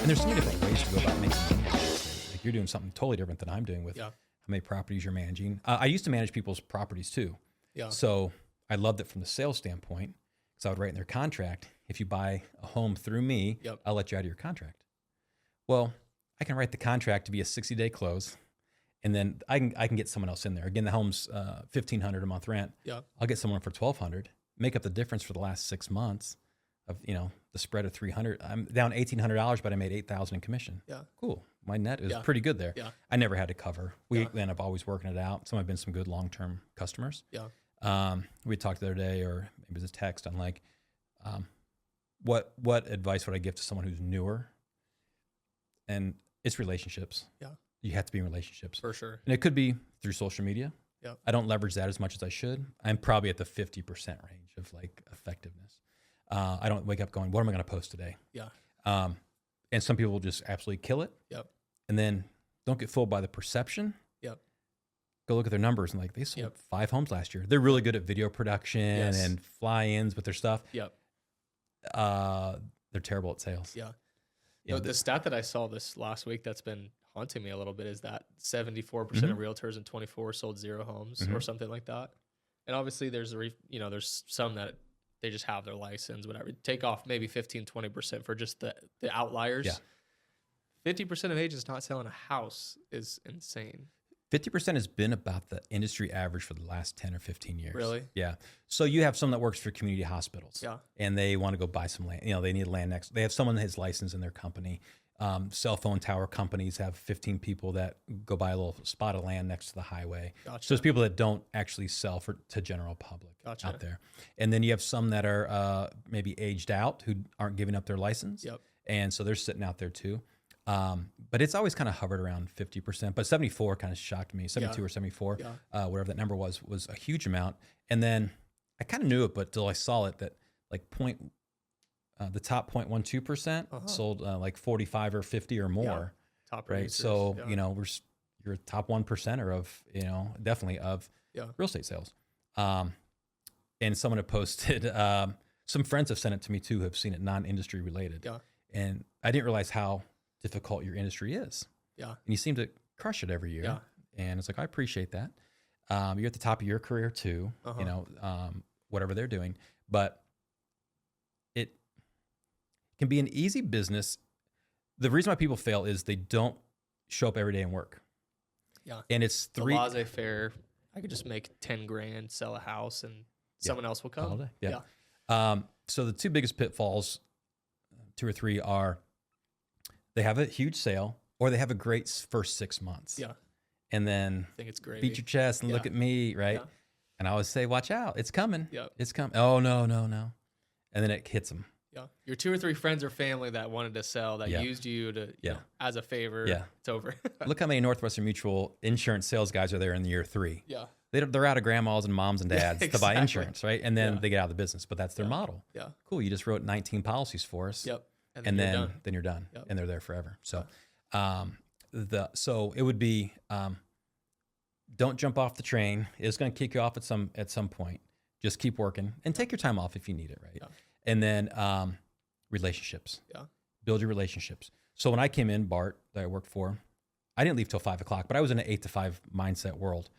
And there's so many different ways to go about making money in real estate. Like you're doing something totally different than I'm doing with how many properties you're managing. I used to manage people's properties too. Yeah. So I loved it from the sales standpoint because I would write in their contract, if you buy a home through me, I'll let you out of your contract. Well, I can write the contract to be a 60-day close, and then I can get someone else in there. Again, the home's $1,500 a month rent. Yeah. I'll get someone for $1,200, make up the difference for the last 6 months of, the spread of $300. I'm down $1,800, but I made $8,000 in commission. Yeah. Cool. My net is pretty good there. Yeah. I never had to cover. We end up always working it out. Some have been some good long-term customers. Yeah. We talked the other day, or maybe it was a text on like, what advice would I give to someone who's newer? And it's relationships. Yeah. You have to be in relationships. For sure. And it could be through social media. Yeah. I don't leverage that as much as I should. I'm probably at the 50% range of like effectiveness. I don't wake up going, what am I going to post today? Yeah. And some people will just absolutely kill it. Yep. And then don't get fooled by the perception. Yep. Go look at their numbers and like they sold 5 homes last year. They're really good at video production and fly-ins with their stuff. Yep. They're terrible at sales. Yeah. The stat that I saw this last week that's been haunting me a little bit is that 74% of realtors in 24 sold 0 homes or something like that. And obviously there's there's some that they just have their license, whatever. Take off maybe 15-20% for just the outliers. Yeah. 50% of agents not selling a house is insane. 50% has been about the industry average for the last 10 or 15 years. Really? Yeah. So you have someone that works for community hospitals. Yeah. And they want to go buy some land. They need land next. They have someone that has license in their company. Cell phone tower companies have 15 people that go buy a little spot of land next to the highway. Gotcha. So there's people that don't actually sell to general public out there. And then you have some that are maybe aged out who aren't giving up their license. Yep. And so they're sitting out there too. But it's always kind of hovered around 50%, but 74 kind of shocked me. 72 or 74, whatever that number was a huge amount. And then I kind of knew it, but till I saw it that like the top 0.12% sold like 45 or 50 or more. Yeah. Top right. So, you're a top 1%er of, definitely of real estate sales. And someone had posted, some friends have sent it to me too, have seen it non-industry related. Yeah. And I didn't realize how difficult your industry is. Yeah. And you seem to crush it every year. Yeah. And it's like, I appreciate that. You're at the top of your career too, whatever they're doing, but it can be an easy business. The reason why people fail is they don't show up every day and work. Yeah. And it's the laissez-faire. I could just make 10 grand, sell a house, and someone else will come. All day. Yeah. So the 2 biggest pitfalls, 2 or 3, are they have a huge sale or they have a great first 6 months. Yeah. And then I think it's great. Beat your chest and look at me, right? Yeah. And I always say, watch out. It's coming. Yep. It's coming. Oh, no. And then it hits them. Yeah. Your 2 or 3 friends or family that wanted to sell, that used you to, as a favor. Yeah. It's over. Look how many Northwestern Mutual insurance sales guys are there in year 3. Yeah. They're out of grandmas and moms and dads to buy insurance, right? And then they get out of the business, but that's their model. Yeah. Cool. You just wrote 19 policies for us. Yep. And then you're done. Yep. And they're there forever. So, so it would be, don't jump off the train. It's going to kick you off at some point. Just keep working and take your time off if you need it, right? Yeah. And then relationships. Yeah. Build your relationships. So when I came in, Bart, that I worked for, I didn't leave till 5 o'clock, but I was in an 8 to 5 mindset world.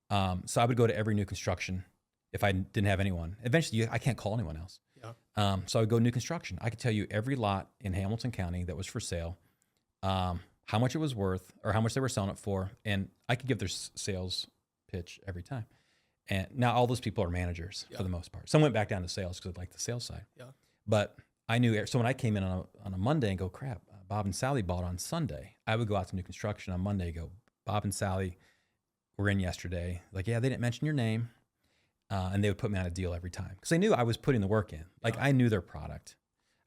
So I would go to every new construction if I didn't have anyone. Eventually, I can't call anyone else. Yeah. So I would go new construction. I could tell you every lot in Hamilton County that was for sale, how much it was worth or how much they were selling it for, and I could give their sales pitch every time. And now all those people are managers for the most part. Some went back down to sales because they liked the sales side. Yeah. But I knew, so when I came in on a Monday and go, crap, Bob and Sally bought on Sunday, I would go out to new construction on Monday, go, Bob and Sally were in yesterday. Like, yeah, they didn't mention your name. And they would put me on a deal every time because they knew I was putting the work in. Like I knew their product.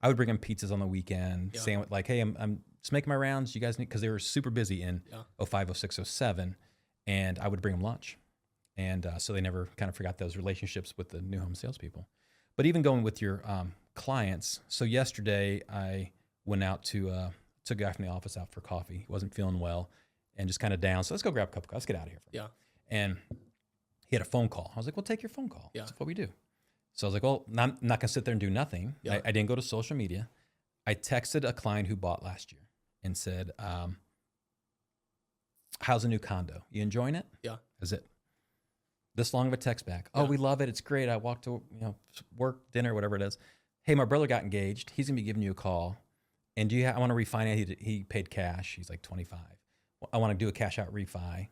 I would bring them pizzas on the weekend, saying like, hey, I'm just making my rounds. You guys need, because they were super busy in 05, 06, 07. And I would bring them lunch. And so they never kind of forgot those relationships with the new home salespeople. But even going with your clients. So yesterday I went out to, took a guy from the office out for coffee. He wasn't feeling well and just kind of down. So let's go grab a cup of coffee. Let's get out of here. Yeah. And he had a phone call. I was like, well, take your phone call. Yeah. That's what we do. So I was like, well, I'm not going to sit there and do nothing. Yeah. I didn't go to social media. I texted a client who bought last year. and said, how's the new condo? You enjoying it? Yeah. Is it this long of a text back? Oh, we love it. It's great. I walked to, work, dinner, whatever it is. Hey, my brother got engaged. He's going to be giving you a call. And I want to refinance. He paid cash. He's like 25. I want to do a cash out refi.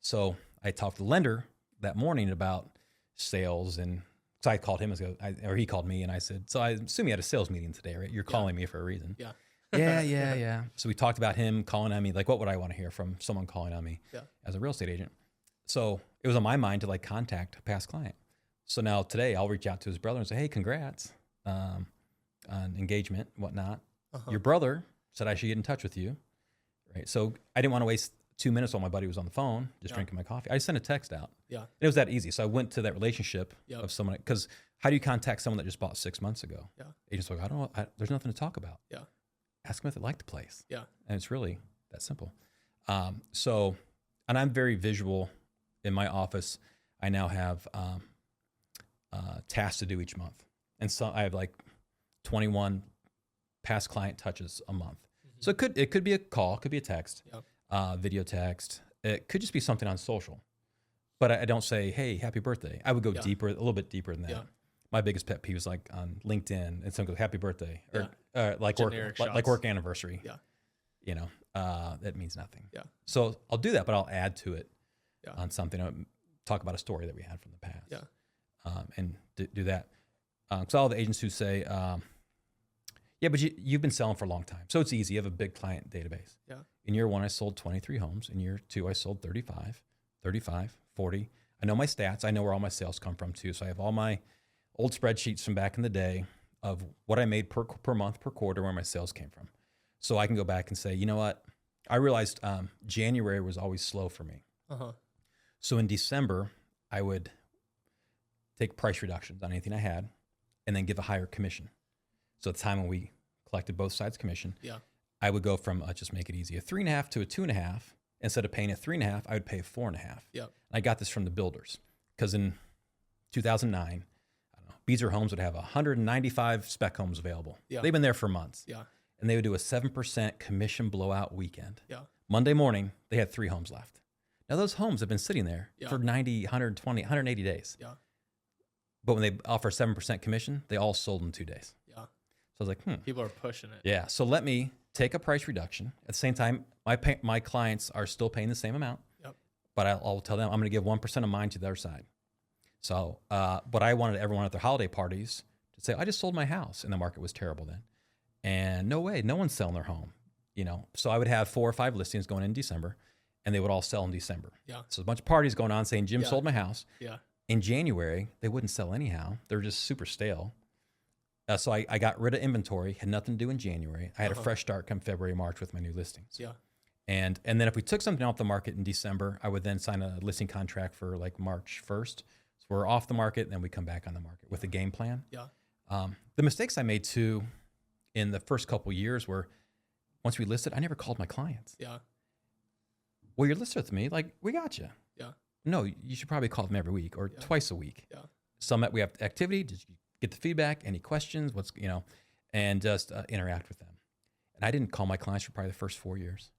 So I talked to the lender that morning about sales, and so I called him or he called me, and I said, so I assume you had a sales meeting today, right? You're calling me for a reason. Yeah. Yeah. So we talked about him calling on me. Like, what would I want to hear from someone calling on me as a real estate agent? So it was on my mind to like contact a past client. So now today I'll reach out to his brother and say, hey, congrats on engagement, whatnot. Your brother said I should get in touch with you, right? So I didn't want to waste 2 minutes while my buddy was on the phone, just drinking my coffee. I just sent a text out. Yeah. It was that easy. So I went to that relationship of someone, because how do you contact someone that just bought 6 months ago? Yeah. Agents are like, I don't know. There's nothing to talk about. Yeah. Ask them if they like the place. Yeah. And it's really that simple. And I'm very visual in my office. I now have tasks to do each month. And so I have like 21 past client touches a month. Mm-hmm. So it could be a call, it could be a text, video text. It could just be something on social. But I don't say, hey, happy birthday. I would go deeper, a little bit deeper than that. Yeah. My biggest pet peeve is like on LinkedIn, and someone goes, happy birthday. Or like work anniversary. Yeah. That means nothing. Yeah. So I'll do that, but I'll add to it on something. I'll talk about a story that we had from the past. Yeah. And do that. Because all the agents who say, but you've been selling for a long time. So it's easy. You have a big client database. Yeah. In year 1, I sold 23 homes. In year 2, I sold 35, 40. I know my stats. I know where all my sales come from too. So I have all my old spreadsheets from back in the day of what I made per month, per quarter, where my sales came from. So I can go back and say, you know what? I realized January was always slow for me. So in December, I would take price reductions on anything I had and then give a higher commission. So at the time when we collected both sides commission, I would go from, just make it easy, a 3.5 to a 2.5. Instead of paying a 3.5, I would pay a 4.5. Yep. I got this from the builders, because in 2009, I don't know, Beezer Homes would have 195 spec homes available. Yeah. They've been there for months. Yeah. And they would do a 7% commission blowout weekend. Yeah. Monday morning, they had 3 homes left. Now those homes have been sitting there for 90, 120, 180 days. Yeah. But when they offer 7% commission, they all sold in 2 days. Yeah. So I was like, People are pushing it. Yeah. So let me take a price reduction. At the same time, my clients are still paying the same amount. Yep. But I'll tell them I'm going to give 1% of mine to the other side. So, but I wanted everyone at their holiday parties to say, I just sold my house, and the market was terrible then. And no way, no one's selling their home. So I would have 4 or 5 listings going in December, and they would all sell in December. Yeah. So a bunch of parties going on saying, Jim sold my house. Yeah. In January, they wouldn't sell anyhow. They're just super stale. So I got rid of inventory, had nothing to do in January. I had a fresh start come February, March with my new listings. Yeah. And then if we took something off the market in December, I would then sign a listing contract for like March 1st. So we're off the market, and then we come back on the market with a game plan. Yeah. The mistakes I made too in the first couple of years were, once we listed, I never called my clients. Yeah. Well, you're listed with me, like, we got you. Yeah. No, you should probably call them every week or twice a week. Yeah. Some that we have activity, just get the feedback, any questions, and just interact with them. And I didn't call my clients for probably the first 4 years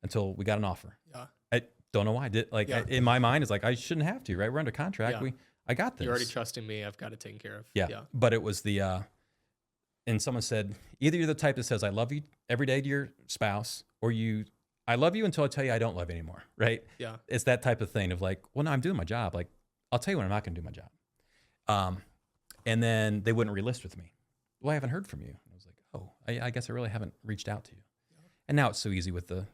until we got an offer. Yeah. I don't know why. In my mind, it's like, I shouldn't have to, right? We're under contract. Yeah. I got this. You're already trusting me. I've got it taken care of. Yeah. But it was and someone said, either you're the type that says, I love you every day to your spouse, or I love you until I tell you I don't love you anymore, right? Yeah. It's that type of thing of like, well, no, I'm doing my job. Like, I'll tell you when I'm not going to do my job. And then they wouldn't relist with me. Well, I haven't heard from you. I was like, oh, I guess I really haven't reached out to you. Yeah. And now it's so easy with the,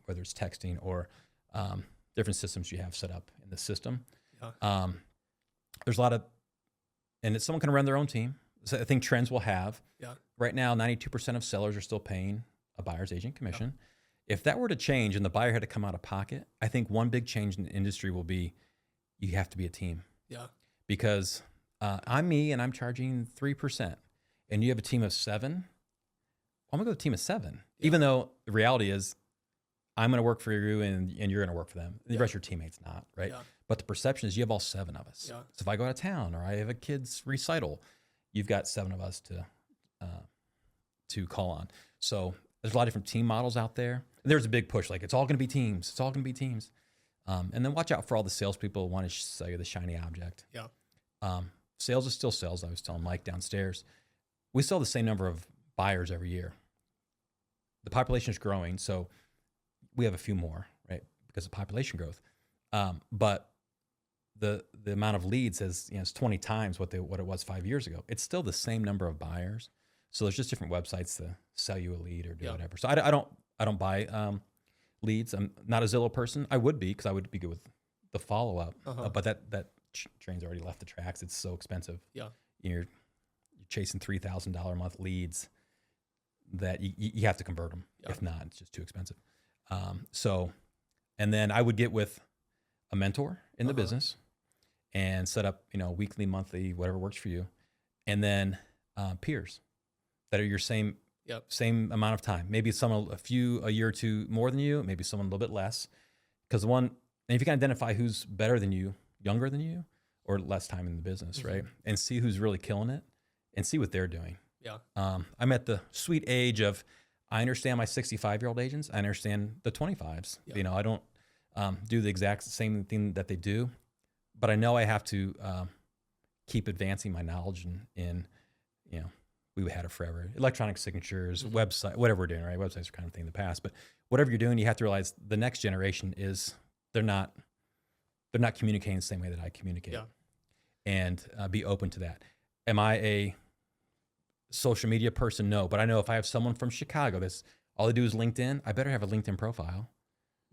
whether it's texting or different systems you have set up in the system. Yeah. There's a lot of, and someone can run their own team. So I think trends will have. Yeah. Right now, 92% of sellers are still paying a buyer's agent commission. Yeah. If that were to change and the buyer had to come out of pocket, I think one big change in the industry will be you have to be a team. Yeah. Because I'm me and I'm charging 3%, and you have a team of 7. I'm gonna go with a team of 7, even though the reality is I'm gonna work for you and you're gonna work for them. The rest of your teammates not, right? Yeah. But the perception is you have all 7 of us. Yeah. So if I go out of town or I have a kid's recital, you've got 7 of us to call on. So There's a lot of different team models out there. There's a big push, like it's all going to be teams. It's all going to be teams. And then watch out for all the salespeople who want to sell you the shiny object. Yeah. Sales is still sales. I was telling Mike downstairs, we sell the same number of buyers every year. The population is growing, so we have a few more, right, because of population growth. But the amount of leads it's 20 times what it was 5 years ago. It's still the same number of buyers. So there's just different websites to sell you a lead or do whatever. So I don't buy leads. I'm not a Zillow person. I would be, because I would be good with the follow up. But that train's already left the tracks. It's so expensive. Yeah, you're chasing $3,000 a month leads that you have to convert them. Yeah. If not, it's just too expensive. And then I would get with a mentor in the business and set up, weekly, monthly, whatever works for you. And then peers that are your same amount of time. Maybe someone a year or two more than you, maybe someone a little bit less. Because and if you can identify who's better than you, younger than you, or less time in the business, right? And see who's really killing it and see what they're doing. Yeah. I'm at the sweet age of, I understand my 65-year-old agents. I understand the 25s. Yeah. I don't do the exact same thing that they do, but I know I have to keep advancing my knowledge in we had it forever. Electronic signatures, website, whatever we're doing, right? Websites are kind of a thing in the past, but whatever you're doing, you have to realize the next generation they're not communicating the same way that I communicate. Yeah. And be open to that. Am I a social media person? No, but I know if I have someone from Chicago that's all they do is LinkedIn, I better have a LinkedIn profile.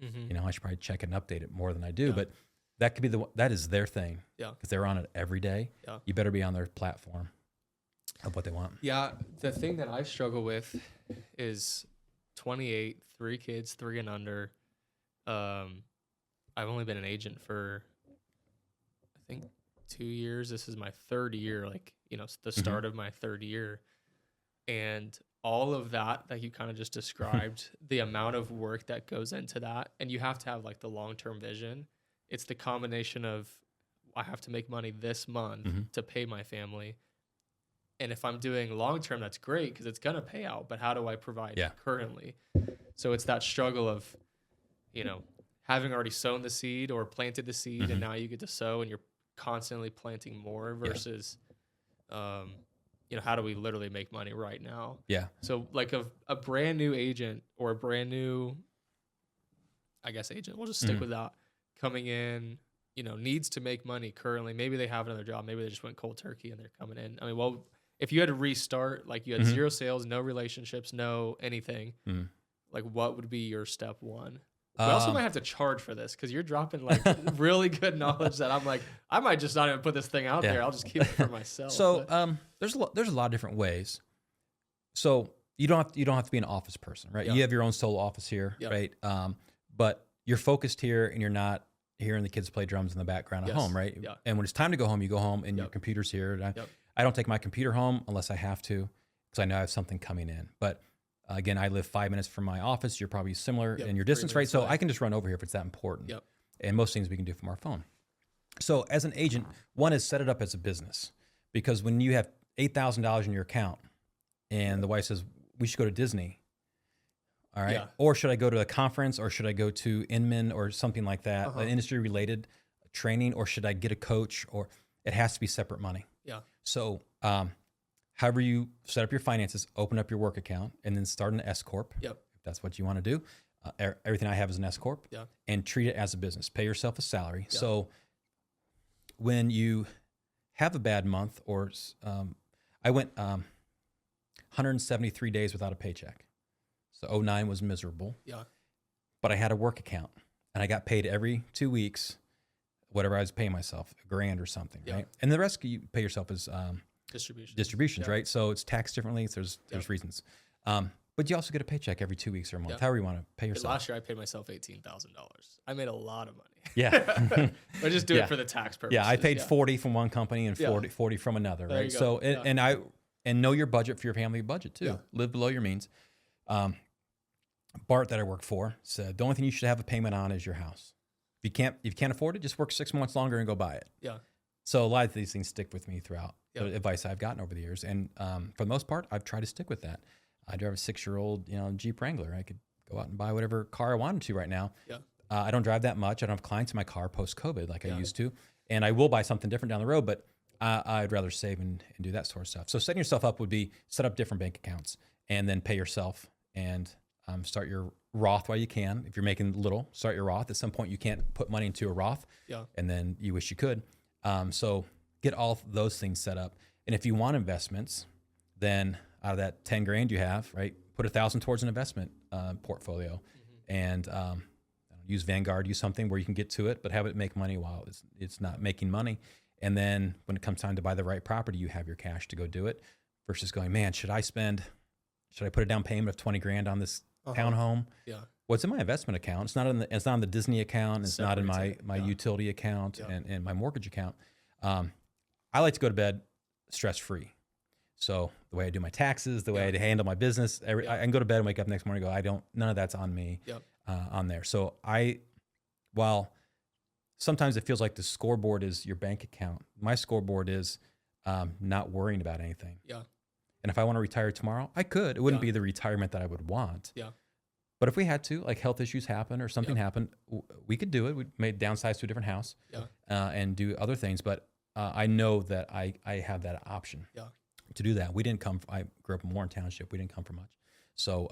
I should probably check it and update it more than I do, but that could be that is their thing. Yeah. Because they're on it every day. Yeah. You better be on their platform of what they want. Yeah. The thing that I struggle with is 28, 3 kids, 3 and under. I've only been an agent for, I think, 2 years. This is my 3rd year, the start of my 3rd year. And all of that you kind of just described, the amount of work that goes into that, and you have to have the long-term vision. It's the combination of, I have to make money this month to pay my family. And if I'm doing long-term, that's great because it's going to pay out, but how do I provide currently? So it's that struggle of, having already sown the seed or planted the seed, and now you get to sow and you're constantly planting more versus, how do we literally make money right now? Yeah. So a brand new agent or a brand new, I guess, agent, we'll just stick with that, coming in, needs to make money currently. Maybe they have another job. Maybe they just went cold turkey and they're coming in. I mean, well, if you had to restart, you had 0 sales, no relationships, no anything, what would be your step one? We also might have to charge for this because you're dropping really good knowledge that I'm I might just not even put this thing out there. I'll just keep it for myself. So there's a lot of different ways. So you don't have to be an office person, right? Yeah. You have your own solo office here, right? But you're focused here and you're not hearing the kids play drums in the background at home, right? Yeah. And when it's time to go home, you go home and your computer's here. And I don't take my computer home unless I have to because I know I have something coming in. But again, I live 5 minutes from my office. You're probably similar in your distance, right? So I can just run over here if it's that important. Yep. And most things we can do from our phone. So as an agent, one is set it up as a business because when you have $8,000 in your account and the wife says, we should go to Disney, all right? Yeah. Or should I go to a conference or should I go to Inman or something like that, an industry related training, or should I get a coach, or it has to be separate money. Yeah. So, however you set up your finances, open up your work account, and then start an S corp. Yep. If that's what you want to do. Everything I have is an S corp. Yeah. And treat it as a business. Pay yourself a salary. Yeah. So when you have a bad month, or I went 173 days without a paycheck. So 2009 was miserable. Yeah. But I had a work account, and I got paid every 2 weeks, whatever I was paying myself, $1,000 or something, right? And the rest you pay yourself is distributions, right? So it's taxed differently. So there's reasons. But you also get a paycheck every 2 weeks or a month, however you want to pay yourself. Last year I paid myself $18,000. I made a lot of money. Yeah. I just do it for the tax purposes. Yeah, I paid 40 from one company and 40 from another, right? So and know your budget for your family budget too. Yeah. Live below your means. Bart that I worked for said the only thing you should have a payment on is your house. If you can't afford it, just work 6 months longer and go buy it. Yeah. So a lot of these things stick with me throughout the advice I've gotten over the years. And for the most part, I've tried to stick with that. I drive a 6-year-old, Jeep Wrangler. I could go out and buy whatever car I wanted to right now. Yeah. I don't drive that much. I don't have clients in my car post-COVID like I used to. And I will buy something different down the road, but I'd rather save and do that sort of stuff. So setting yourself up would be set up different bank accounts and then pay yourself and start your Roth while you can. If you're making little, start your Roth. At some point, you can't put money into a Roth, and then you wish you could. So get all those things set up. And if you want investments, then out of that 10 grand you have, right, put 1,000 towards an investment portfolio, and use Vanguard, use something where you can get to it, but have it make money while it's not making money. And then when it comes time to buy the right property, you have your cash to go do it versus going, man, should I put a down payment of 20 grand on this townhome? Yeah. What's in my investment account? It's not on the Disney account. It's not in my utility account and my mortgage account. I like to go to bed stress-free. So the way I do my taxes, the way I handle my business, I can go to bed and wake up next morning and go, none of that's on me on there. So while sometimes it feels like the scoreboard is your bank account, my scoreboard is not worrying about anything. Yeah. And if I want to retire tomorrow, I could. It wouldn't be the retirement that I would want. Yeah. But if we had to, like health issues happen or something happened, we could do it. We may downsize to a different house and do other things. But I know that I have that option to do that. I grew up in Warren Township. We didn't come from much. So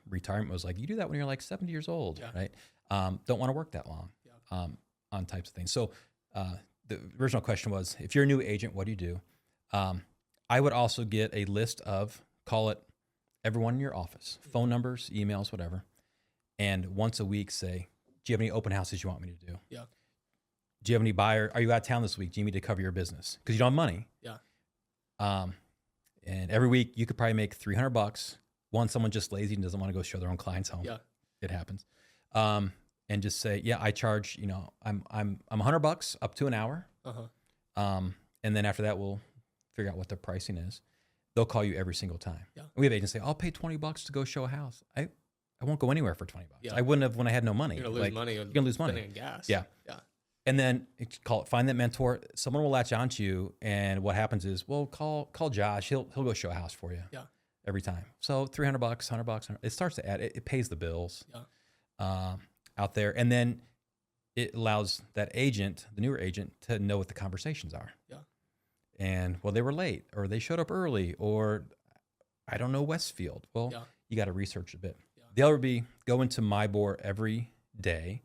retirement was like, you do that when you're like 70 years old, right? Don't want to work that long on types of things. So the original question was, if you're a new agent, what do you do? I would also get a list of, call it everyone in your office, phone numbers, emails, whatever. And once a week say, do you have any open houses you want me to do? Yeah. Do you have any buyer? Are you out of town this week? Do you need me to cover your business? Because you don't have money. Yeah. And every week you could probably make $300. Someone just lazy and doesn't want to go show their own clients home. Yeah. It happens. And just say, I charge, I'm $100 up to an hour. And then after that, we'll figure out what the pricing is. They'll call you every single time. Yeah. We have agents say, I'll pay $20 to go show a house. I won't go anywhere for $20. Yeah. I wouldn't have when I had no money. You're gonna lose money. You're gonna lose money. Spending gas. Yeah. Yeah. And then find that mentor. Someone will latch onto you, and what happens is, well, call Josh. He'll go show a house for you. Yeah. Every time. So $300, $100. It starts to add. It pays the bills. Yeah. Out there, and then it allows that agent, the newer agent, to know what the conversations are. Yeah. And they were late, or they showed up early, or I don't know Westfield. Well, you got to research a bit. Yeah. The other would be go into MyBor every day,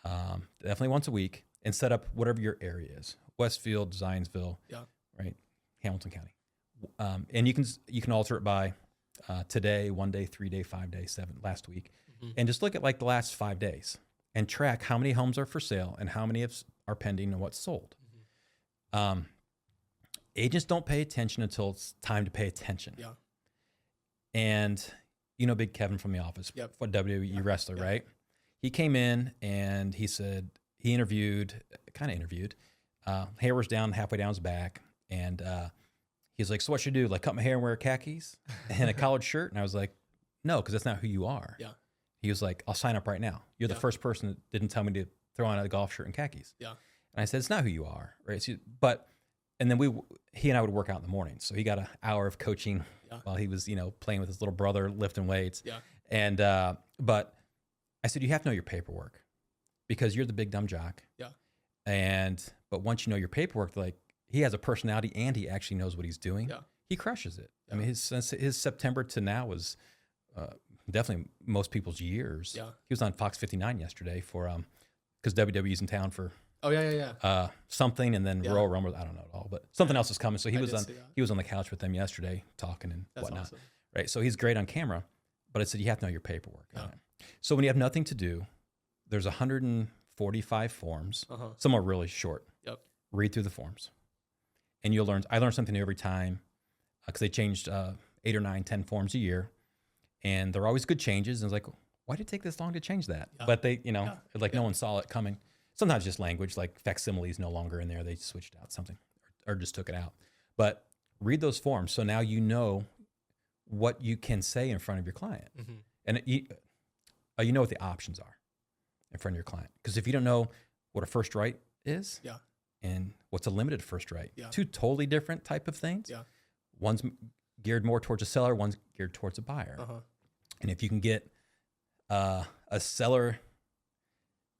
definitely once a week, and set up whatever your area is: Westfield, Zionsville, right, Hamilton County. And you can alter it by today, 1 day, 3 day, 5 day, 7 last week, and just look at like the last 5 days and track how many homes are for sale and how many are pending and what's sold. Agents don't pay attention until it's time to pay attention. Yeah. And Big Kevin from The Office, for WWE wrestler, right? He came in and he said he kind of interviewed. Hair was down, halfway down his back, and he's like, "So what should I do? Like cut my hair and wear khakis and a collared shirt?" And I was like, "No, because that's not who you are." Yeah. He was like, "I'll sign up right now. You're the first person that didn't tell me to throw on a golf shirt and khakis." Yeah. And I said, "It's not who you are, right?" And then he and I would work out in the morning. So he got an hour of coaching while he was, playing with his little brother, lifting weights. Yeah. And, but I said, you have to know your paperwork because you're the big dumb jock. Yeah. But once you know your paperwork, like he has a personality and he actually knows what he's doing. Yeah. He crushes it. Yeah. I mean, his September to now was, definitely most people's years. Yeah. He was on Fox 59 yesterday for, cause WWE's in town for, something, and then Royal Rumble. I don't know at all, but something else is coming. So he was on the couch with them yesterday talking and whatnot. Awesome. Right. So he's great on camera, but I said, you have to know your paperwork. Yeah. So when you have nothing to do, there's 145 forms. Some are really short. Yep. Read through the forms and you'll learn. I learn something new every time because they changed 8 or 9, 10 forms a year and they're always good changes. And it's like, why did it take this long to change that? Yeah. But they, no one saw it coming. Sometimes just language, like facsimile is no longer in there. They switched out something or just took it out. But read those forms. So now you know what you can say in front of your client. And you know what the options are in front of your client. Because if you don't know what a first right is and what's a limited first right, two totally different type of things. Yeah. One's geared more towards a seller, one's geared towards a buyer. And if you can get a seller,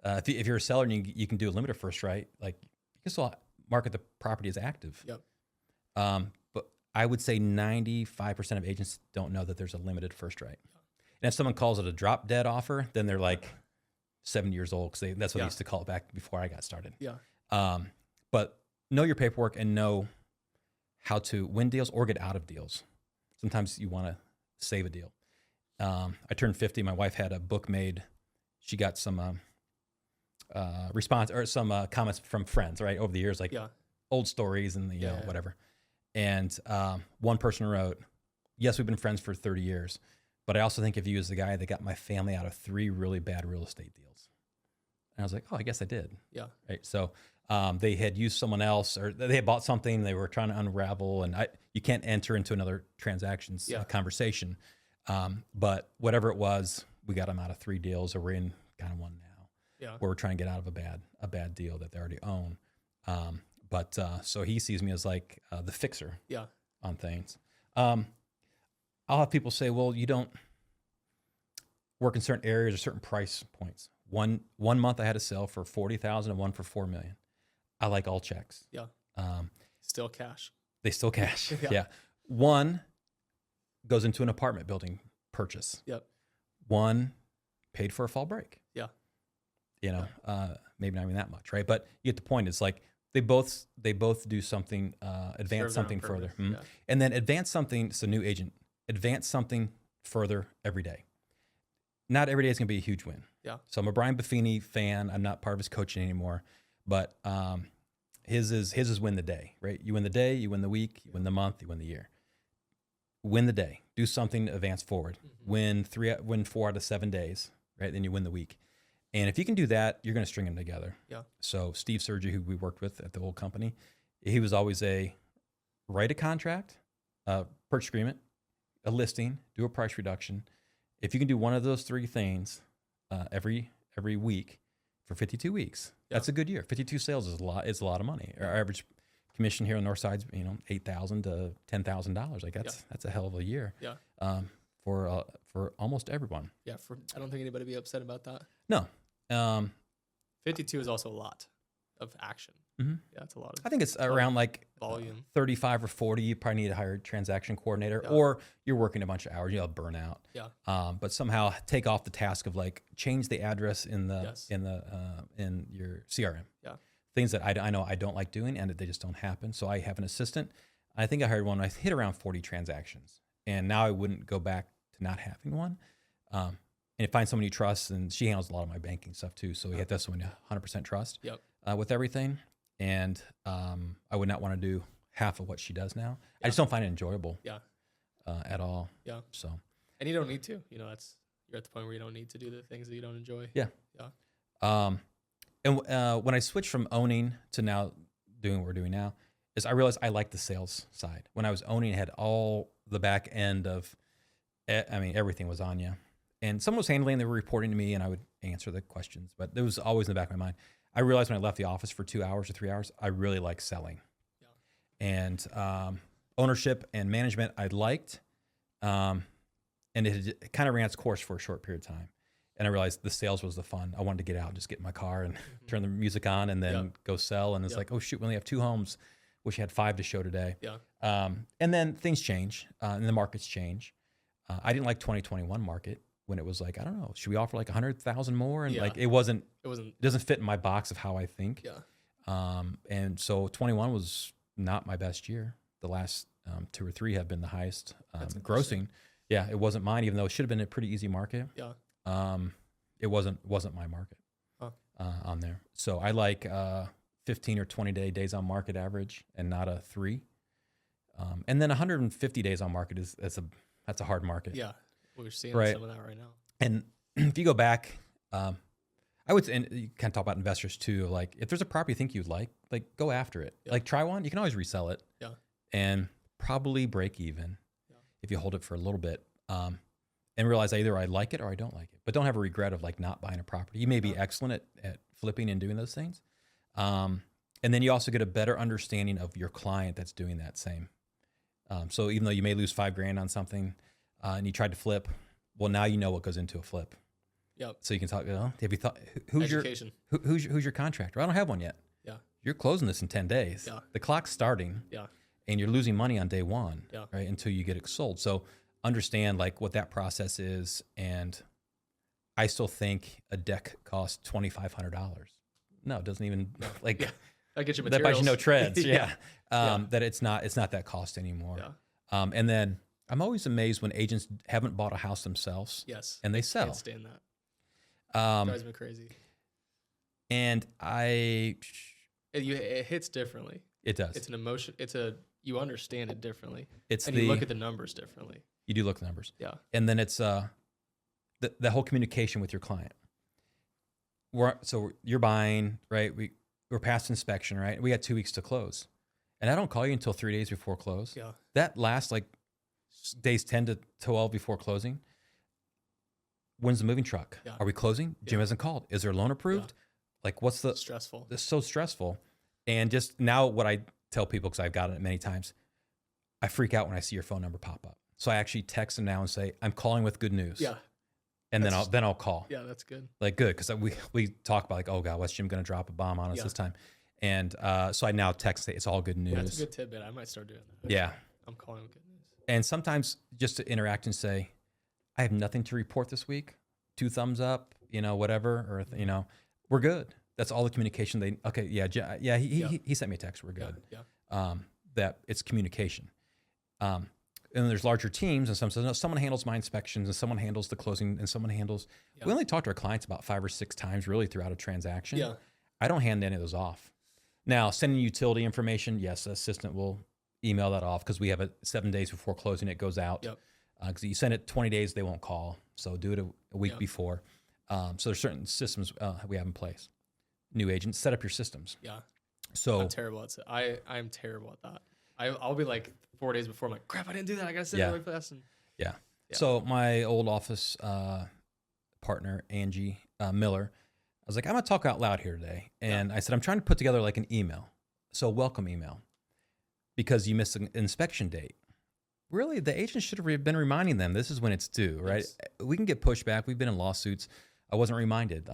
if you're a seller and you can do a limited first right, like you can still market the property as active. But I would say 95% of agents don't know that there's a limited first right. And if someone calls it a drop dead offer, then they're like 70 years old, because that's what they used to call it back before I got started. But know your paperwork and know how to win deals or get out of deals. Sometimes you want to save a deal. I turned 50. My wife had a book made. She got some response or some comments from friends, right, over the years, like old stories and whatever. And one person wrote, "Yes, we've been friends for 30 years, but I also think of you as the guy that got my family out of 3 really bad real estate deals." And I was like, "Oh, I guess I did." Right. So they had used someone else, or they had bought something they were trying to unravel, and you can't enter into another transactions conversation. But whatever it was, we got them out of 3 deals, or we're in kind of one now, where we're trying to get out of a bad deal that they already own. But so he sees me as like the fixer on things. I'll have people say, "Well, you don't work in certain areas or certain price points." One month I had a sale for $40,000 and one for $4 million. I like all checks. Still cash. They still cash. One goes into an apartment building purchase. One paid for a fall break. Maybe not even that much, right? But you get the point. It's like they both do something, advance something further. And then advance something. It's a new agent. Advance something further every day. Not every day is going to be a huge win. So I'm a Brian Buffini fan. I'm not part of his coaching anymore, but his is win the day, right? You win the day, you win the week, you win the month, you win the year. Win the day. Do something to advance forward. Win 4 out of 7 days, right? Then you win the week. And if you can do that, you're going to string them together. So Steve Sergi, who we worked with at the old company, he was always write a contract, purchase agreement, a listing, do a price reduction. If you can do one of those 3 things every week for 52 weeks, that's a good year. 52 sales is a lot. It's a lot of money. Our average commission here on the north side's $8,000 to $10,000. Like that's a hell of a year. For almost everyone. I don't think anybody would be upset about that. No. 52 is also a lot of action. It's a lot of, I think it's around like volume. 35 or 40. You probably need to hire a transaction coordinator, or you're working a bunch of hours. You'll burn out. But somehow take off the task of like change the address in your CRM. Things that I know I don't like doing, and that they just don't happen. So I have an assistant. I think I hired one. I hit around 40 transactions, and now I wouldn't go back to not having one. And find someone you trust, and she handles a lot of my banking stuff too. So we have this one 100% trust with everything. And I would not want to do half of what she does now. I just don't find it enjoyable at all. So, and you don't need to. You're at the point where you don't need to do the things that you don't enjoy. And when I switched from owning to now doing what we're doing now, is I realized I like the sales side. When I was owning, I had all the back end of, everything was on you. And someone was handling, they were reporting to me, and I would answer the questions. But it was always in the back of my mind. I realized when I left the office for 2 hours or 3 hours, I really like selling. And ownership and management I liked. And it kind of ran its course for a short period of time. And I realized the sales was the fun. I wanted to get out, just get in my car and turn the music on and then go sell. And it's like, oh shoot, we only have 2 homes. Wish I had 5 to show today. And then things change and the markets change. I didn't like 2021 market when it was like, I don't know, should we offer like 100,000 more? And like, it doesn't fit in my box of how I think. And so 21 was not my best year. The last 2 or 3 have been the highest grossing. It wasn't mine, even though it should have been a pretty easy market. It wasn't my market on there. So I like 15 or 20 days on market average, and not a 3. And then 150 days on market that's a hard market. We're seeing some of that right now. And if you go back, I would say, and you kind of talk about investors too, like if there's a property you think you'd like go after it. Like try one, you can always resell it. And probably break even if you hold it for a little bit. And realize either I like it or I don't like it. But don't have a regret of like not buying a property. You may be excellent at flipping and doing those things. And then you also get a better understanding of your client that's doing that same. So even though you may lose $5,000 on something and you tried to flip, well, now you know what goes into a flip. Yep. So you can talk, have you thought, who's Education. who's your contractor? I don't have one yet. Yeah. You're closing this in 10 days. Yeah. The clock's starting. Yeah. And you're losing money on day one, yeah. right? Until you get it sold. So understand like what that process is. And I still think a deck costs $2,500. No, it doesn't even like that gets you that materials. buys you no treads. Yeah. That it's not that cost anymore. Yeah. And then I'm always amazed when agents haven't bought a house themselves. Yes. And they sell. Can't stand that. Drives me crazy. And it hits differently. It does. It's an emotion. You understand it differently. You look at the numbers differently. You do look at the numbers. Yeah. And then it's the whole communication with your client. So you're buying, right? We're past inspection, right? We got 2 weeks to close. And I don't call you until 3 days before close. Yeah. That lasts like days 10 to 12 before closing. When's the moving truck? Yeah. Are we closing? Jim hasn't called. Is there a loan approved? Yeah. Like what's the stressful? It's so stressful. And just now what I tell people, because I've gotten it many times, I freak out when I see your phone number pop up. So I actually text them now and say, I'm calling with good news. Yeah. And then I'll call. Yeah, that's good. Like good. Cause we talk about like, oh God, what's Jim going to drop a bomb on us this time? And so I now text, say, it's all good news. Yeah, that's a good tidbit. I might start doing that. Yeah. I'm calling with good news. And sometimes just to interact and say, I have nothing to report this week. 2 thumbs up, whatever, or, we're good. That's all the communication he sent me a text. We're good. Yeah. That it's communication. And then there's larger teams, and someone handles my inspections, and someone handles the closing, and someone handles. Yeah. We only talk to our clients about 5 or 6 times, really, throughout a transaction. Yeah. I don't hand any of those off. Now, sending utility information, yes, the assistant will email that off because we have it 7 days before closing. It goes out. Yep. Because you send it 20 days, they won't call. So do it a week before. So there's certain systems we have in place. New agents, set up your systems. Yeah. So I'm terrible at it. I'm terrible at that. I'll be like 4 days before, I'm like, crap, I didn't do that. I got to sit there really fast. Yeah. So my old office partner, Angie Miller, I was like, I'm going to talk out loud here today. And I said, I'm trying to put together like an email. So welcome email. Because you missed an inspection date. Really, the agent should have been reminding them this is when it's due, right? Yes. We can get pushback. We've been in lawsuits. I wasn't reminded.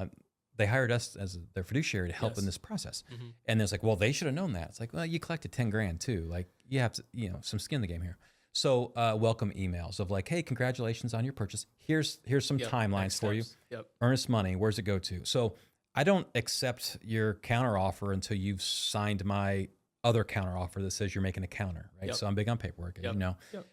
They hired us as their fiduciary to help in this process. Mm-hmm. And it's like, well, they should have known that. It's like, well, you collected $10,000 too. Like you have to, some skin in the game here. So welcome emails of like, hey, congratulations on your purchase. Here's some timelines for you. Yep. Earnest money. Where's it go to? So I don't accept your counter offer until you've signed my other counter offer that says you're making a counter, right? Yep. So I'm big on paperwork,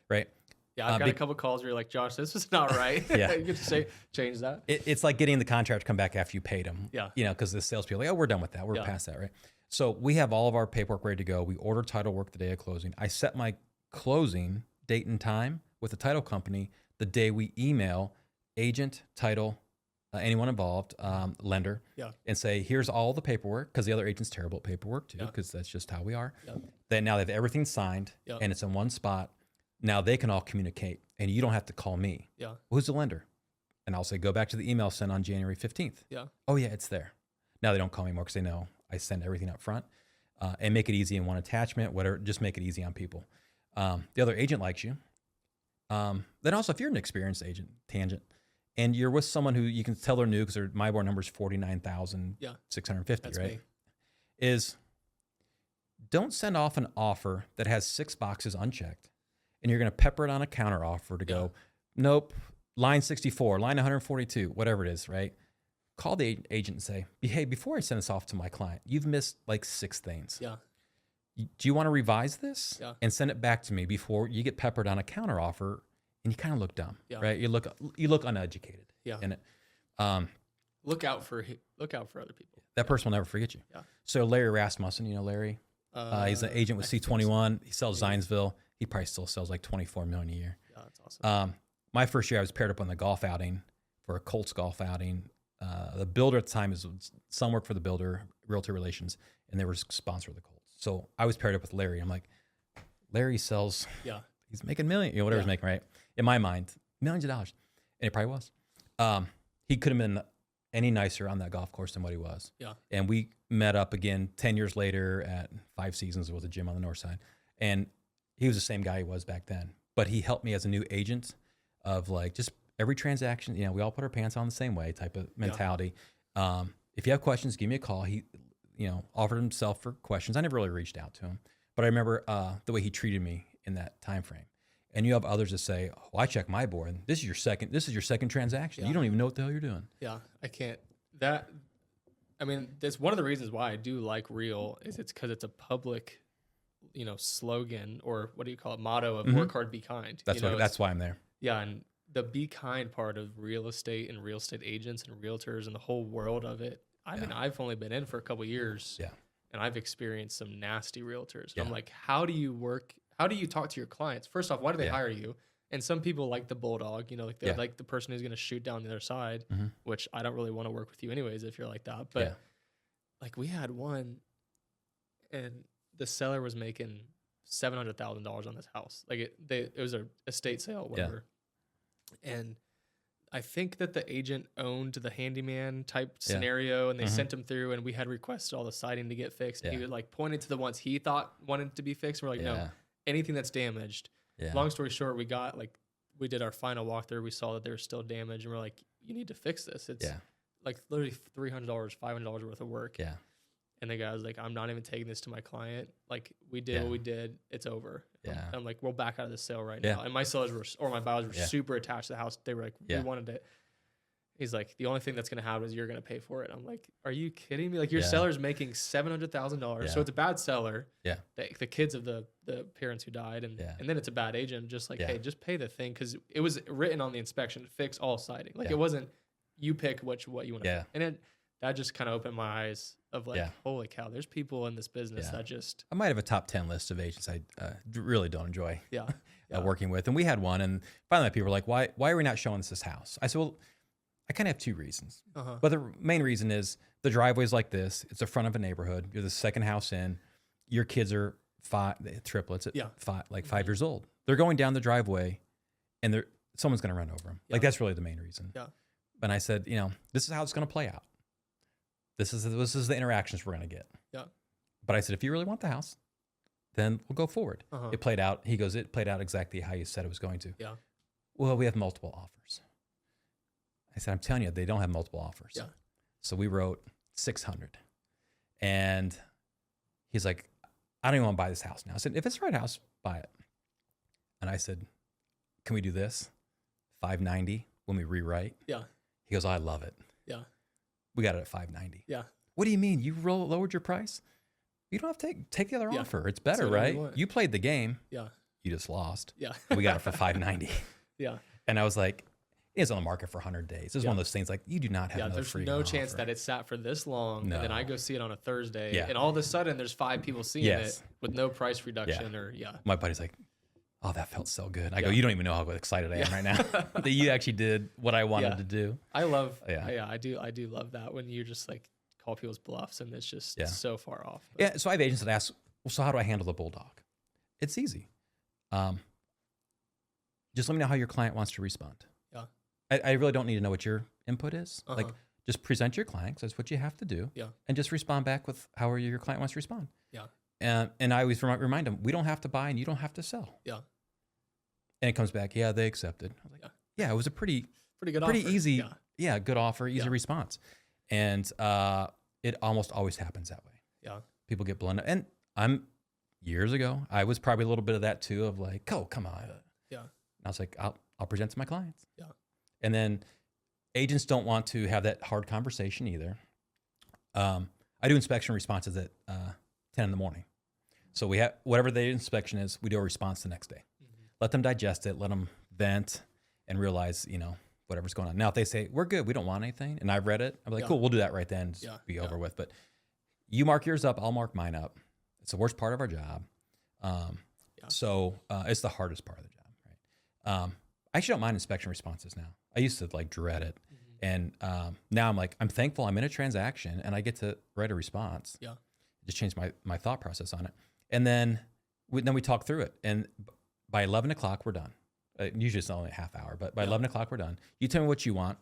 right? Yeah, I've got a couple calls where you're like, Josh, this is not right. Yeah. You get to say, change that. It's like getting the contract to come back after you paid them. Yeah. Because the salespeople are like, oh, we're done with that. We're past that, right? So we have all of our paperwork ready to go. We order title work the day of closing. I set my closing date and time with the title company the day we email agent, title, anyone involved, lender, and say, here's all the paperwork, because the other agent's terrible at paperwork too, because that's just how we are. Then now they have everything signed and it's in one spot. Now they can all communicate and you don't have to call me. Yeah. Who's the lender? And I'll say, go back to the email sent on January 15th. Yeah. Oh yeah, it's there. Now they don't call me more because they know I send everything up front and make it easy in one attachment, whatever, just make it easy on people. The other agent likes you. Then also if you're an experienced agent, tangent, and you're with someone who you can tell they're new because their MyBoard number is 49,650, right? Me. Is don't send off an offer that has 6 boxes unchecked and you're going to pepper it on a counter offer to go, nope, line 64, line 142, whatever it is, right? Call the agent and say, hey, before I send this off to my client, you've missed like 6 things. Yeah. Do you want to revise this? Yeah. And send it back to me before you get peppered on a counter offer and you kind of look dumb, right? You look uneducated. Yeah. In it. Look out for other people. That person will never forget you. Yeah. So Larry Rasmussen, Larry, he's an agent with C21. He sells Zionsville. He probably still sells like 24 million a year. Yeah, that's awesome. My first year I was paired up on the golf outing for a Colts golf outing. The builder at the time is some work for the builder, Realtor Relations, and they were sponsor of the Colts. So I was paired up with Larry. I'm like, Larry sells, he's making millions, whatever he's making, right? In my mind, millions of dollars. And it probably was. He could have been any nicer on that golf course than what he was. Yeah. And we met up again 10 years later at 5 Seasons with a gym on the north side. And he was the same guy he was back then, but he helped me as a new agent of like just every transaction. You know, we all put our pants on the same way type of mentality. If you have questions, give me a call. He, you know, offered himself for questions. I never really reached out to him, but I remember the way he treated me in that time frame. And you have others that say, "Oh, I check my board. And this is your second transaction. You don't even know what the hell you're doing." Yeah, I can't. I mean, that's one of the reasons why I do like Real is it's because it's a public, you know, slogan, or what do you call it, motto of work hard, be kind. That's why I'm there. Yeah, and the be kind part of real estate and real estate agents and realtors and the whole world of it. I mean, I've only been in for a couple of years. Yeah. And I've experienced some nasty realtors. And I'm like, how do you work? How do you talk to your clients? First off, why do they hire you? And some people like the bulldog, you know, like they like the person who's going to shoot down the other side, which I don't really want to work with you anyways if you're like that. But like we had one, and the seller was making $700,000 on this house. Like it was a estate sale, whatever. And I think that the agent owned the handyman type scenario, and they sent him through, and we had requested all the siding to get fixed. He would like pointed to the ones he thought wanted to be fixed. We're like, no, anything that's damaged. Long story short, we did our final walkthrough. We saw that they were still damaged, and we're like, you need to fix this. It's like literally $300, $500 worth of work. Yeah. And the guy was like, I'm not even taking this to my client. Like, we did what we did. It's over. Yeah. I'm like, we'll back out of the sale right now. And my sellers my buyers were super attached to the house. They were like, we wanted it. He's like, the only thing that's going to happen is you're going to pay for it. I'm like, are you kidding me? Like, your seller's making $700,000. So it's a bad seller. Yeah. The kids of the parents who died. And then it's a bad agent. Just like, hey, just pay the thing. Because it was written on the inspection, fix all siding. Like, it wasn't, you pick what you want to pick. And that just kind of opened my eyes of like, holy cow, there's people in this business that just... I might have a top 10 list of agents I really don't enjoy working with. And we had one, and finally people were like, why are we not showing us this house? I said, well, I kind of have two reasons. But the main reason is the driveway's like this. It's the front of a neighborhood. You're the second house in. Your kids are triplets at 5 years old. They're going down the driveway, and someone's going to run over them. Like, that's really the main reason. Yeah. And I said, you know, this is how it's going to play out. This is the interactions we're going to get. Yeah. But I said, if you really want the house, then we'll go forward. It played out. He goes, it played out exactly how you said it was going to. Yeah. Well, we have multiple offers. I said, I'm telling you, they don't have multiple offers. Yeah. So we wrote 600. And he's like, I don't even want to buy this house now. I said, if it's the right house, buy it. And I said, can we do this? 590 when we rewrite? Yeah. He goes, oh, I love it. Yeah. We got it at 590. Yeah. What do you mean? You lowered your price? You don't have to take the other offer. It's better, right? You played the game. Yeah. You just lost. Yeah. We got it for 590. Yeah. And I was like, it's on the market for 100 days. This is one of those things like you do not have another free. There's no chance that it sat for this long. No. And then I go see it on a Thursday. Yeah. And all of a sudden there's 5 people seeing it with no price reduction My buddy's like, oh, that felt so good. I go, you don't even know how excited I am right now that you actually did what I wanted to do. I love, I do love that when you just like call people's bluffs and it's just so far off. But. Yeah. So I have agents that ask, well, so how do I handle the bulldog? It's easy. Just let me know how your client wants to respond. Yeah. I really don't need to know what your input is. Like, just present your client, 'cause that's what you have to do. Yeah. And just respond back with however your client wants to respond. Yeah. And I always remind them, we don't have to buy and you don't have to sell. Yeah. And it comes back, they accepted. I was like, it was a pretty good offer. Easy, good offer, easy response. And it almost always happens that way. Yeah. People get blown up. And years ago, I was probably a little bit of that too, of like, oh, come on. Yeah. And I was like, I'll present to my clients. Yeah. And then agents don't want to have that hard conversation either. I do inspection responses at 10 in the morning. So we have whatever the inspection is, we do a response the next day. Mm-hmm. Let them digest it, let them vent and realize, whatever's going on. Now, if they say, we're good, we don't want anything, and I've read it, I'm like, cool, we'll do that right then, just be over with. But you mark yours up, I'll mark mine up. It's the worst part of our job. So it's the hardest part of the job, right? I actually don't mind inspection responses now. I used to like dread it. Mm-hmm. And now I'm like, I'm thankful I'm in a transaction and I get to write a response. Yeah. Just changed my thought process on it. And then we talk through it. And by 11 o'clock, we're done. Usually it's only a half hour, but by 11 o'clock, we're done. You tell me what you want.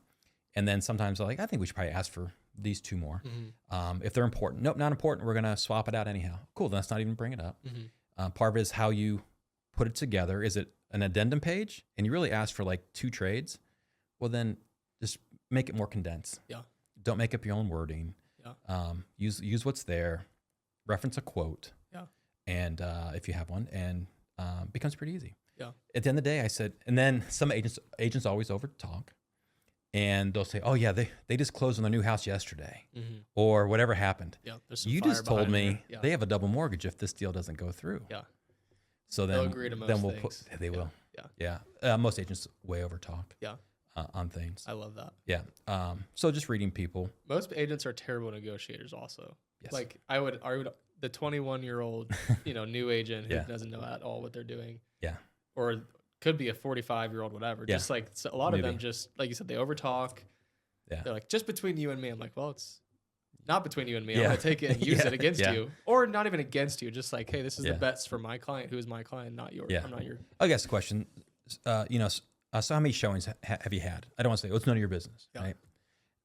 And then sometimes I'm like, I think we should probably ask for these 2 more. Mm-hmm. If they're important. Nope, not important. We're going to swap it out anyhow. Cool. Then let's not even bring it up. Mm-hmm. Part of it is how you put it together. Is it an addendum page? And you really ask for like 2 trades. Well, then just make it more condensed. Yeah. Don't make up your own wording. Yeah. Use what's there. Reference a quote. Yeah. And if you have one, and becomes pretty easy. Yeah. At the end of the day, I said, and then some agents always over talk, and they'll say, "Oh yeah, they just closed on their new house yesterday, or whatever happened." Yeah. There's some You fire just told me behind there. they have a double mortgage if this deal doesn't go through. Yeah. So then They'll agree to most then we'll things. put they will. Yeah. Most agents way over talk. Yeah. On things. I love that. Yeah. So just reading people. Most agents are terrible negotiators also. Yes. Like I would the 21-year-old, new agent who Yeah. doesn't know at all what they're doing. Yeah. Or could be a 45-year-old, whatever. Yeah. Just like a lot of them Maybe. just, like you said, they overtalk. Yeah. They're like, just between you and me. I'm like, well, it's not between you and me. Yeah. I'm going to take it and use Yeah. it against Yeah. you. Or not even against you. Just like, hey, this is Yeah. the best for my client, who is my client, not yours. Yeah. I'm not your. I guess the question, so how many showings have you had? I don't want to say, it's none of your business, Yeah. right?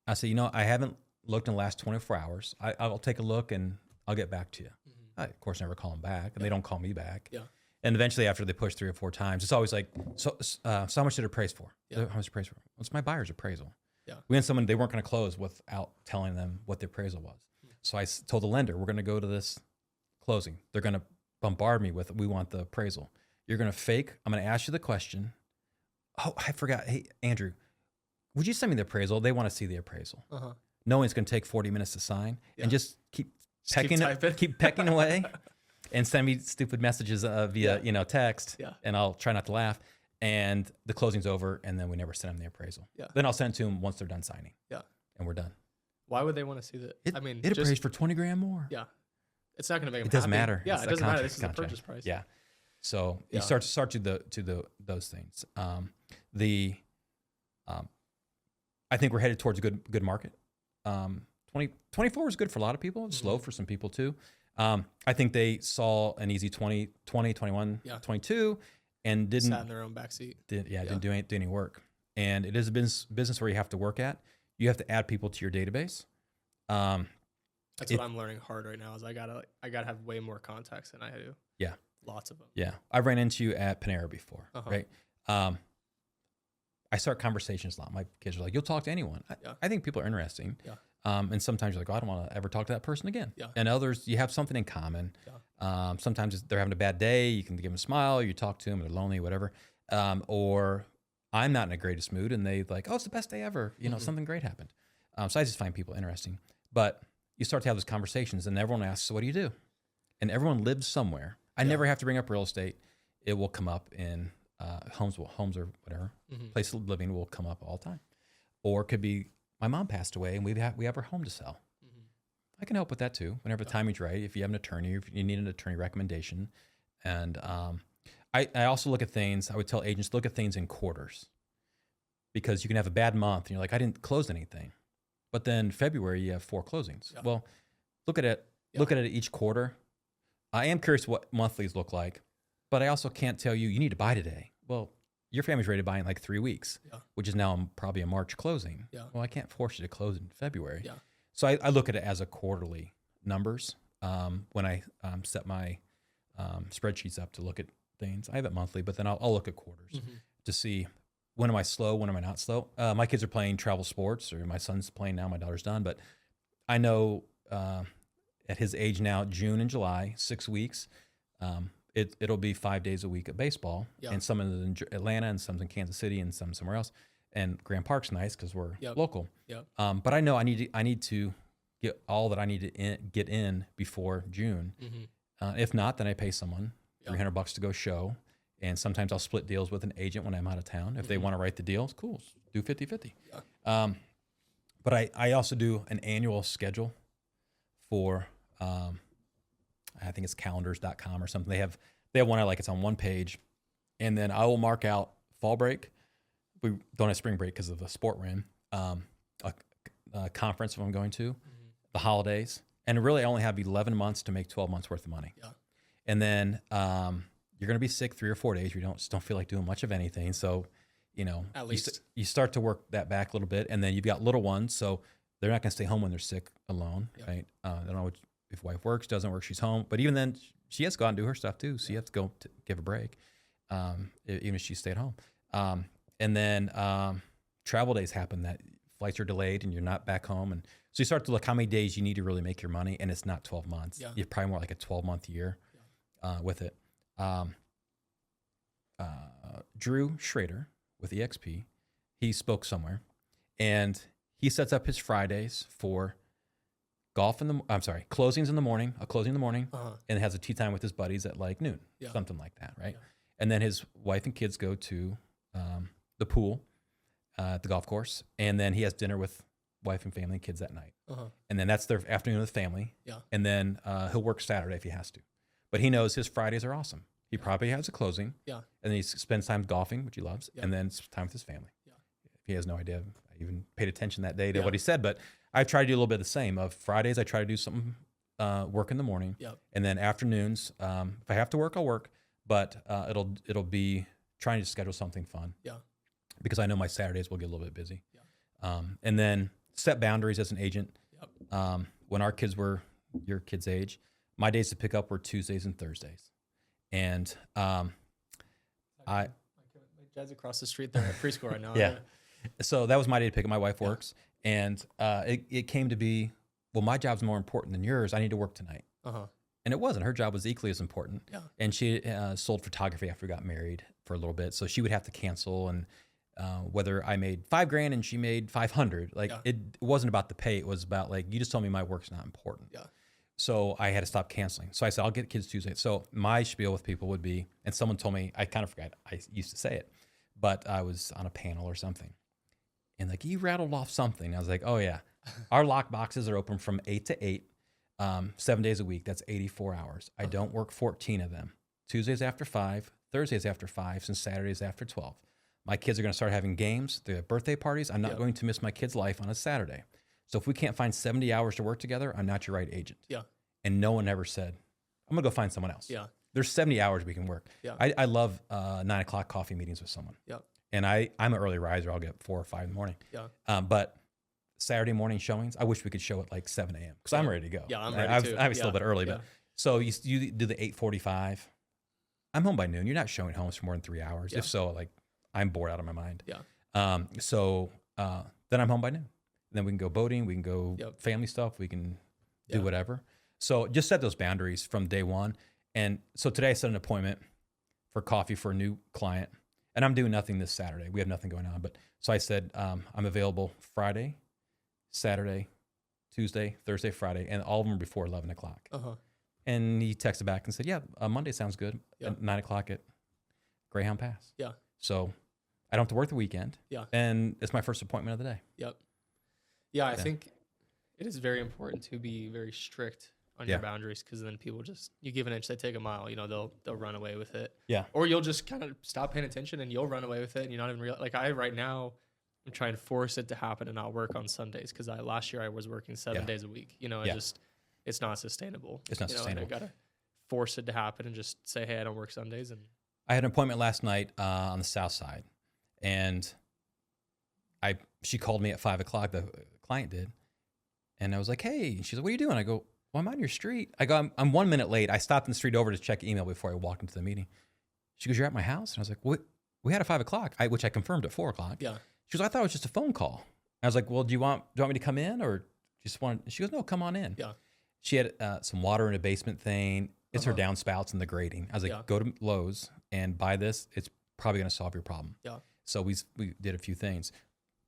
I say, I haven't looked in the last 24 hours. I'll take a look and I'll get back to you. I, of course, never call them back, and they don't call me back. Yeah. And eventually, after they push 3 or 4 times, it's always like, so how much did it appraise for? Yeah. How much appraise for? Well, it's my buyer's appraisal. Yeah. We had someone, they weren't going to close without telling them what the appraisal was. So I told the lender, we're going to go to this closing. They're going to bombard me with, we want the appraisal. You're going to fake. I'm going to ask you the question. Oh, I forgot. Hey, Andrew, would you send me the appraisal? They want to see the appraisal. Uh-huh. Knowing it's going to take 40 minutes to sign, and just keep typing. keep pecking away, and send me stupid messages via text. Yeah. And I'll try not to laugh. And the closing's over, and then we never send them the appraisal. Yeah. Then I'll send it to them once they're done signing. Yeah. And we're done. Why would they want to see that? It just, appraised for 20 grand more. Yeah. It's not going to make them It doesn't happy. matter. Yeah, It's it the doesn't matter. contract- This is the contract. purchase price. Yeah. So Yeah. you start to those things. I think we're headed towards a good market. 2024 is good for a lot of people. It's slow for some people too. I think they saw an easy 2020, 21, 22, and didn't sat in their own backseat. Didn't do any work. And it is a business where you have to work at. You have to add people to your database. That's what I'm learning hard right now. Is I gotta have way more contacts than I do. Yeah, lots of them. Yeah, I've ran into you at Panera before, right? I start conversations a lot. My kids are like, "You'll talk to anyone." I think people are interesting. Yeah. And sometimes you're like, oh, I don't want to ever talk to that person again. Yeah. And others, you have something in common. Yeah. Sometimes they're having a bad day. You can give them a smile. You talk to them. They're lonely, whatever. Or I'm not in the greatest mood, and they like, oh, it's the best day ever. Something great happened. So I just find people interesting. But you start to have those conversations, and everyone asks, so what do you do? And everyone lives somewhere. I never have to bring up real estate. It will come up in homes or whatever. Place of living will come up all the time. Or it could be, my mom passed away and we have her home to sell. I can help with that too. Whenever the timing's right, if you have an attorney, if you need an attorney recommendation. And I also look at things, I would tell agents, look at things in quarters. Because you can have a bad month and you're like, I didn't close anything. But then February, you have 4 closings. Yeah. Well, look at it. Yeah. Look at it each quarter. I am curious what monthlies look like, but I also can't tell you need to buy today. Well, your family's ready to buy in like 3 weeks, which is now probably a March closing. Yeah. Well, I can't force you to close in February. Yeah. So I look at it as a quarterly numbers when I set my spreadsheets up to look at things. I have it monthly, but then I'll look at quarters to see when am I slow, when am I not slow. My kids are playing travel sports, or my son's playing now, my daughter's done. But I know at his age now, June and July, 6 weeks, it'll be 5 days a week of baseball, and some in Atlanta, and some in Kansas City, and some somewhere else. And Grand Park's nice because we're local. Yep. But I know I need to get all that I need to get in before June. If not, then I pay someone $300 to go show. And sometimes I'll split deals with an agent when I'm out of town. If they want to write the deals, cool, do 50-50. But I also do an annual schedule for, I think it's calendars.com or something. They have one I like. It's on one page. And then I will mark out fall break. We don't have spring break because of the sport we're in. A conference if I'm going to, the holidays. And really I only have 11 months to make 12 months worth of money. Yeah. And then you're going to be sick 3 or 4 days. You just don't feel like doing much of anything. So, at least you start to work that back a little bit. And then you've got little ones. So they're not going to stay home when they're sick alone, right? I don't know if wife works, doesn't work, she's home. But even then, she has to go out and do her stuff too. So you have to go to give a break. even if she stayed home. And then travel days happen that flights are delayed and you're not back home. And so you start to look how many days you need to really make your money. And it's not 12 months. Yeah. You're probably more like a 12-month year with it. Drew Schrader with EXP, he spoke somewhere and he sets up his Fridays for closings in the morning, a closing in the morning, and has a tea time with his buddies at like noon, something like that, right? Yeah. And then his wife and kids go to the pool at the golf course, and then he has dinner with wife and family and kids that night. And then that's their afternoon with family. Yeah. And then he'll work Saturday if he has to. But he knows his Fridays are awesome. He probably has a closing. Yeah. And then he spends time golfing, which he loves, and then time with his family. Yeah. He has no idea. I even paid attention that day to what he said, but I try to do a little bit of the same. Of Fridays, I try to do something, work in the morning, and then afternoons, if I have to work, I'll work. But it'll be trying to schedule something fun. Yeah. Because I know my Saturdays will get a little bit busy. Yeah. And then set boundaries as an agent. Yep. When our kids were your kids' age, my days to pick up were Tuesdays and Thursdays. And my dad's across the street there at preschool right now. Yeah. So that was my day to pick up. My wife works. And it came to be, well, my job's more important than yours. I need to work tonight. And it wasn't. Her job was equally as important. Yeah. And she sold photography after we got married for a little bit. So she would have to cancel. And whether I made $5,000 and she made 500, it wasn't about the pay. It was about like, you just told me my work's not important. Yeah. So I had to stop canceling. So I said, I'll get kids Tuesday. So my spiel with people would be, and someone told me, I kind of forgot, I used to say it, but I was on a panel or something. And like, you rattled off something. I was like, oh yeah, our lock boxes are open from 8 to 8, 7 days a week. That's 84 hours. I don't work 14 of them. Tuesdays after 5, Thursdays after 5, and Saturdays after 12. My kids are going to start having games. They have birthday parties. I'm not going to miss my kid's life on a Saturday. So if we can't find 70 hours to work together, I'm not your right agent. Yeah. And no one ever said, I'm going to go find someone else. Yeah. There's 70 hours we can work. Yeah. I love 9 o'clock coffee meetings with someone. Yeah. And I'm an early riser. I'll get 4 or 5 in the morning. Yeah. But Saturday morning showings, I wish we could show at like 7 a.m. because I'm ready to go. Yeah, I'm ready too. I was still a bit early, but so you do the 8:45. I'm home by noon. You're not showing homes for more than 3 hours. Yeah. If so, like I'm bored out of my mind. Yeah. So then I'm home by noon. And then we can go boating. We can go family stuff. We can do whatever. So just set those boundaries from day one. And so today I set an appointment for coffee for a new client. And I'm doing nothing this Saturday. We have nothing going on. But so I said, I'm available Friday, Saturday, Tuesday, Thursday, Friday, and all of them are before 11 o'clock. And he texted back and said, yeah, Monday sounds good. At 9 o'clock at Greyhound Pass. Yeah. So I don't have to work the weekend. Yeah. And it's my first appointment of the day. Yep. Yeah, I think it is very important to be very strict on your boundaries, because then people you give an inch, they take a mile. You know, they'll run away with it. Yeah. Or you'll just kind of stop paying attention and you'll run away with it, and you're not even real. Like right now, I'm trying to force it to happen and not work on Sundays, because last year I was working 7 days a week. You know, it's not sustainable. It's not sustainable. I gotta force it to happen and just say, hey, I don't work Sundays. And I had an appointment last night on the south side, and she called me at 5 o'clock. The client did, and I was like, hey. She's like, what are you doing? I go, well, I'm on your street. I go, I'm 1 minute late. I stopped in the street over to check email before I walked into the meeting. She goes, you're at my house? And I was like, what? We had a 5 o'clock, which I confirmed at 4 o'clock. Yeah. She goes, I thought it was just a phone call. I was like, well, do you want me to come in, or just want? She goes, no, come on in. Yeah. She had some water in a basement thing. It's her downspouts and the grating. I was like, go to Lowe's and buy this. It's probably going to solve your problem. Yeah. So we did a few things.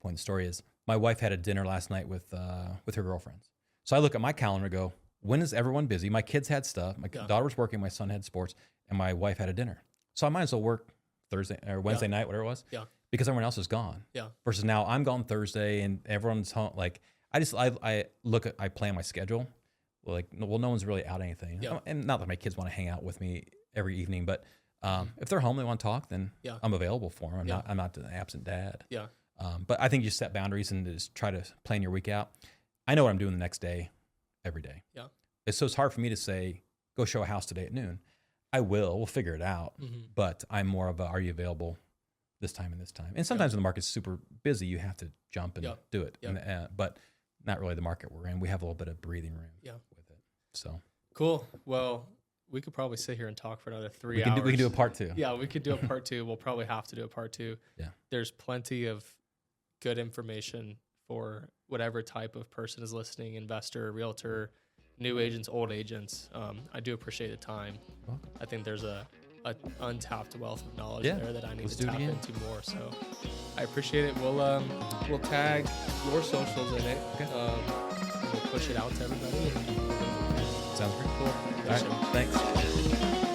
Point of the story is, my wife had a dinner last night with her girlfriends. So I look at my calendar and go, when is everyone busy? My kids had stuff. My daughter was working. My son had sports, and my wife had a dinner. So I might as well work Thursday or Wednesday night, whatever it was. Yeah. Because everyone else is gone. Yeah. Versus now I'm gone Thursday and everyone's home. Like I plan my schedule. Like, well, no one's really out anything. Yeah. And not that my kids want to hang out with me every evening, but if they're home, they want to talk, then I'm available for them. I'm not the absent dad. Yeah. But I think you set boundaries and just try to plan your week out. I know what I'm doing the next day, every day. Yeah. So it's hard for me to say, go show a house today at noon. We'll figure it out. Mm-hmm. But I'm more of are you available this time and this time? And sometimes when the market's super busy, you have to jump and do it. And, but not really the market we're in. We have a little bit of breathing room with it. So cool. Well, we could probably sit here and talk for another 3 hours. We can do a part 2. Yeah, we could do a part 2. We'll probably have to do a part 2. Yeah. There's plenty of good information for whatever type of person is listening, investor, realtor, new agents, old agents. I do appreciate the time. Welcome. I think there's a untapped wealth of knowledge there that I need to tap into more. So I appreciate it. We'll tag your socials in it. Okay. We'll push it out to everybody. Sounds great. Cool. All right. Thanks.